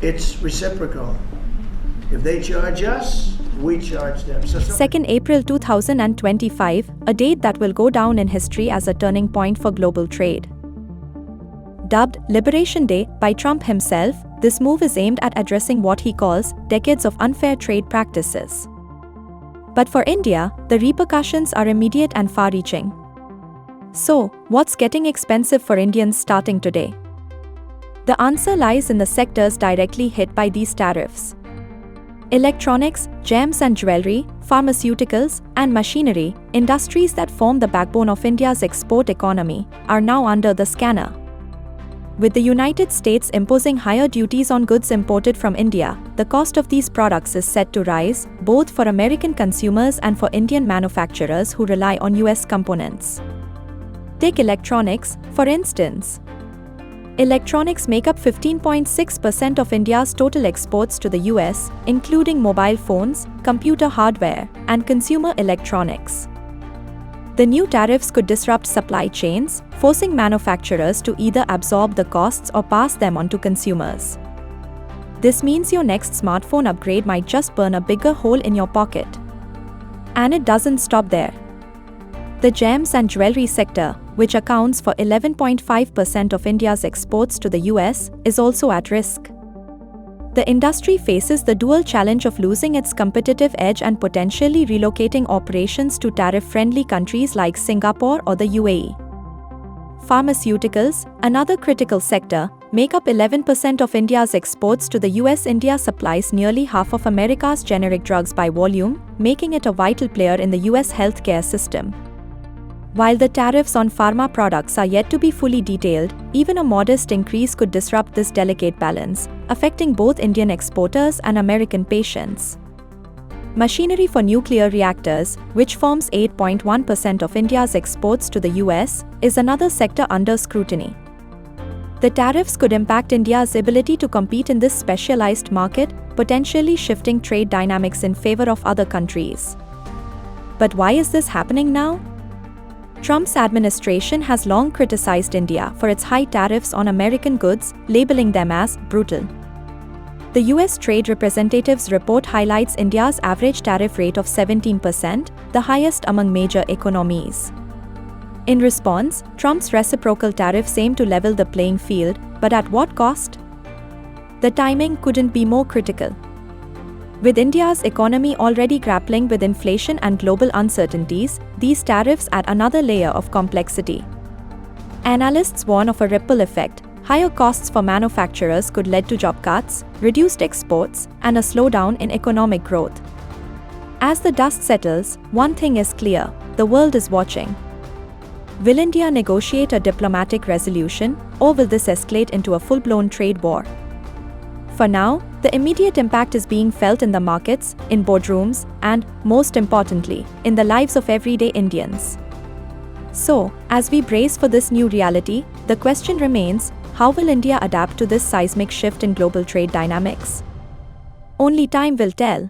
it's reciprocal. If they charge us, we charge them. 2nd April 2025, a date that will go down in history as a turning point for global trade. Dubbed Liberation Day by Trump himself, this move is aimed at addressing what he calls decades of unfair trade practices. But for India, the repercussions are immediate and far-reaching. So, what's getting expensive for Indians starting today? The answer lies in the sectors directly hit by these tariffs. Electronics, gems and jewelry, pharmaceuticals, and machinery, industries that form the backbone of India's export economy, are now under the scanner. With the United States imposing higher duties on goods imported from India, the cost of these products is set to rise, both for American consumers and for Indian manufacturers who rely on US components. Take electronics, for instance. Electronics make up 15.6% of India's total exports to the US, including mobile phones, computer hardware, and consumer electronics. The new tariffs could disrupt supply chains, forcing manufacturers to either absorb the costs or pass them on to consumers. This means your next smartphone upgrade might just burn a bigger hole in your pocket. And it doesn't stop there. The gems and jewelry sector, which accounts for 11.5% of India's exports to the US, is also at risk. The industry faces the dual challenge of losing its competitive edge and potentially relocating operations to tariff-friendly countries like Singapore or the UAE. Pharmaceuticals, another critical sector, make up 11% of India's exports to the US. India supplies nearly half of America's generic drugs by volume, making it a vital player in the US healthcare system. While the tariffs on pharma products are yet to be fully detailed, even a modest increase could disrupt this delicate balance, affecting both Indian exporters and American patients. Machinery for nuclear reactors, which forms 8.1% of India's exports to the US, is another sector under scrutiny. The tariffs could impact India's ability to compete in this specialized market, potentially shifting trade dynamics in favor of other countries. But why is this happening now? Trump's administration has long criticized India for its high tariffs on American goods, labeling them as brutal. The US Trade Representative's report highlights India's average tariff rate of 17%, the highest among major economies. In response, Trump's reciprocal tariffs aim to level the playing field, but at what cost? The timing couldn't be more critical. With India's economy already grappling with inflation and global uncertainties, these tariffs add another layer of complexity. Analysts warn of a ripple effect. Higher costs for manufacturers could lead to job cuts, reduced exports, and a slowdown in economic growth. As the dust settles, one thing is clear: the world is watching. Will India negotiate a diplomatic resolution, or will this escalate into a full-blown trade war? For now, the immediate impact is being felt in the markets, in boardrooms, and, most importantly, in the lives of everyday Indians. So, as we brace for this new reality, the question remains: how will India adapt to this seismic shift in global trade dynamics? Only time will tell.